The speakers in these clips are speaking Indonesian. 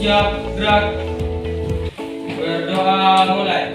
Siap, gerak. Berdoa mulai.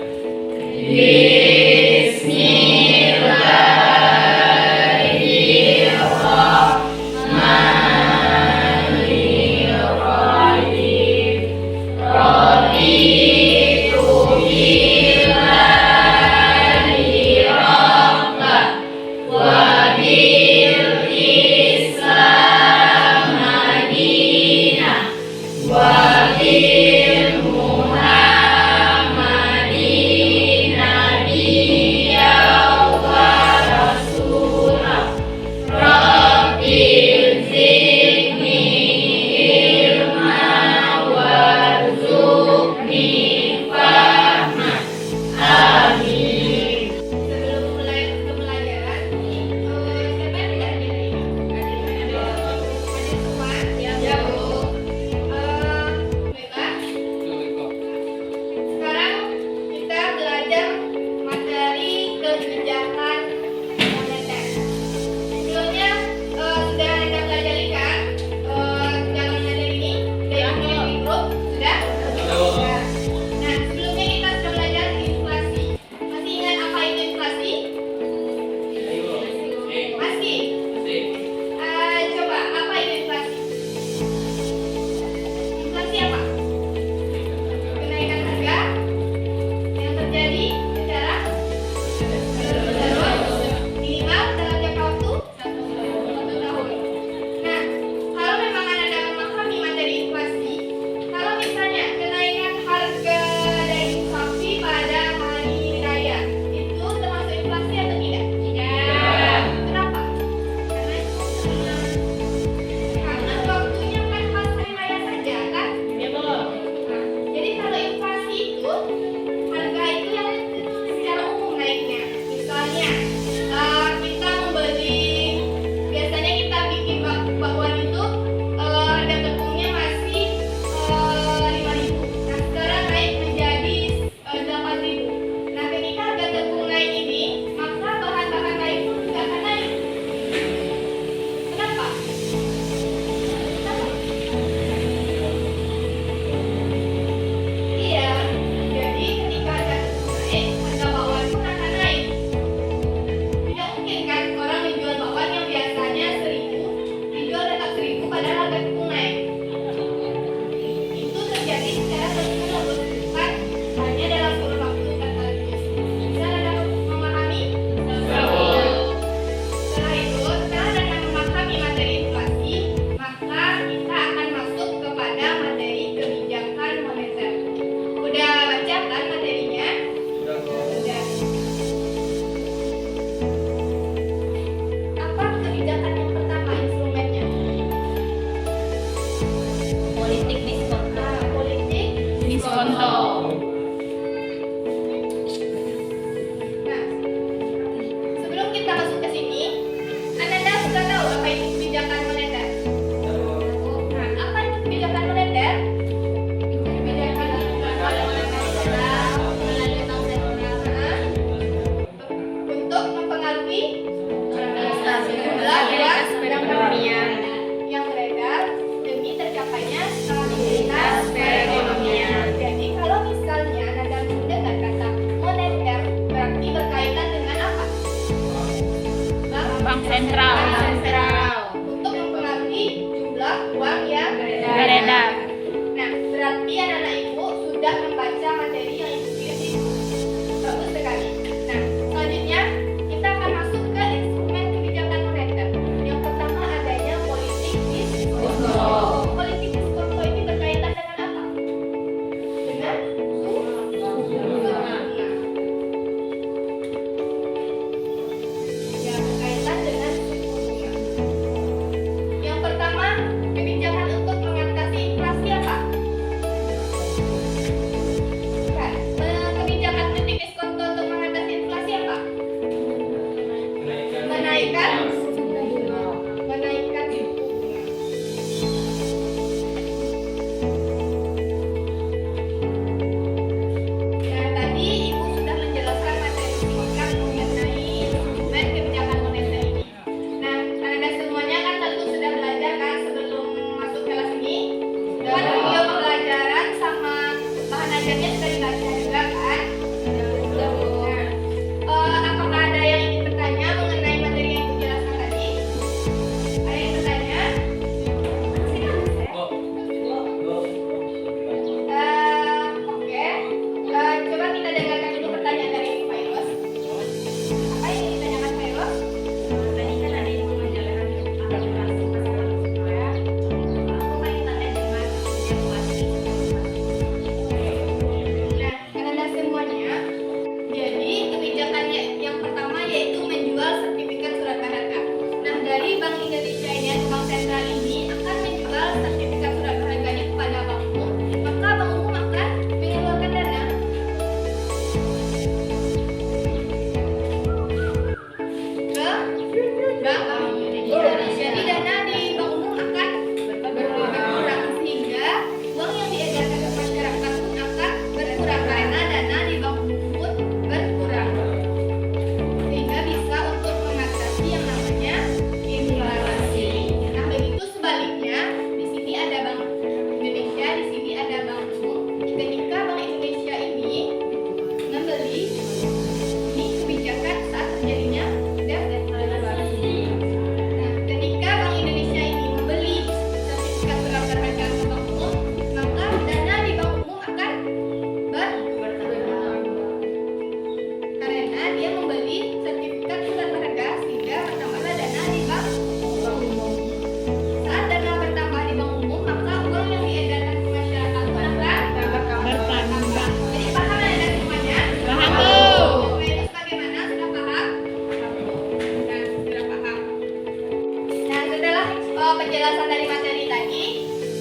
penjelasan dari materi tadi.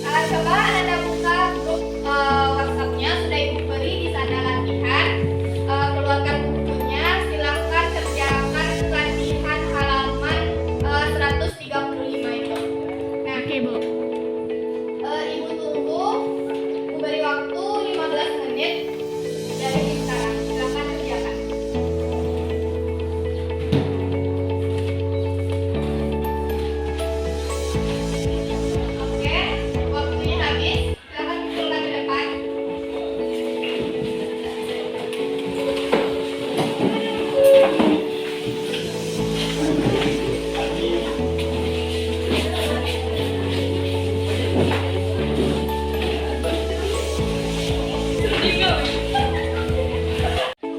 Coba Anda buka grup WhatsApp-nya, sudah Ibu beri di sana latihan. Keluarkan bukunya, silakan kerjakan latihan halaman 135 itu. Nah, Oke, Bu. Ibu tunggu, Ibu beri waktu 15 menit dari sekarang. Silakan kerjakan. Oke, waktunya habis. Silakan kumpulkan ke depan.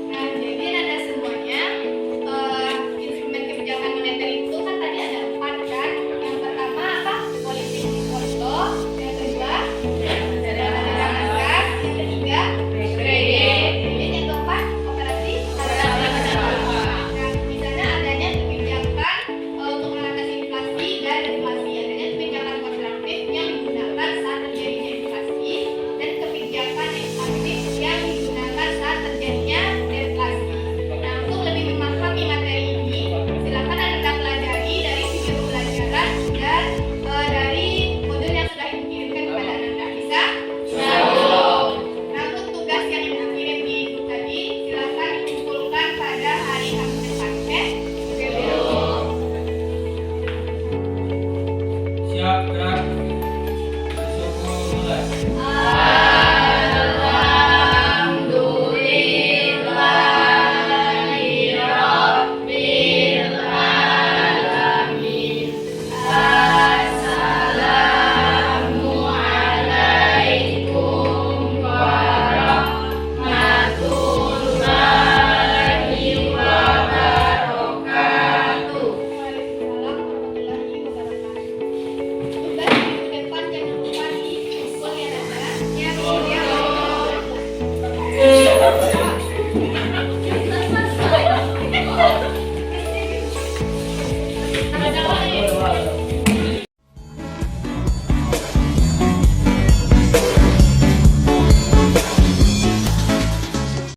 Nah, jadi ada semuanya. Instrumen kebijakan moneter itu kan tadi ada 4 kan. Yang pertama apa? Politik foto. Yang kedua cadangan kas. Yang ketiga kredit. Yang keempat operasi pasar uang. Nah, di sana adanya kebijakan untuk mengatasi inflasi dan deflasi. Adanya kebijakan kontraktif yang digunakan saat terjadinya inflasi dan kebijakan ekspansif yang digunakan saat terjadinya deflasi. Nah, untuk lebih memahami materi ini, silakan Anda pelajari dari video pelajaran dan dari modul yang sudah Ibu kirimkan kepada Anda. Bisa? Nah, untuk tugas yang Ibu kirim di ibu tadi, silakan dikumpulkan pada hari Kamis depan. Oke? Siap, gerak.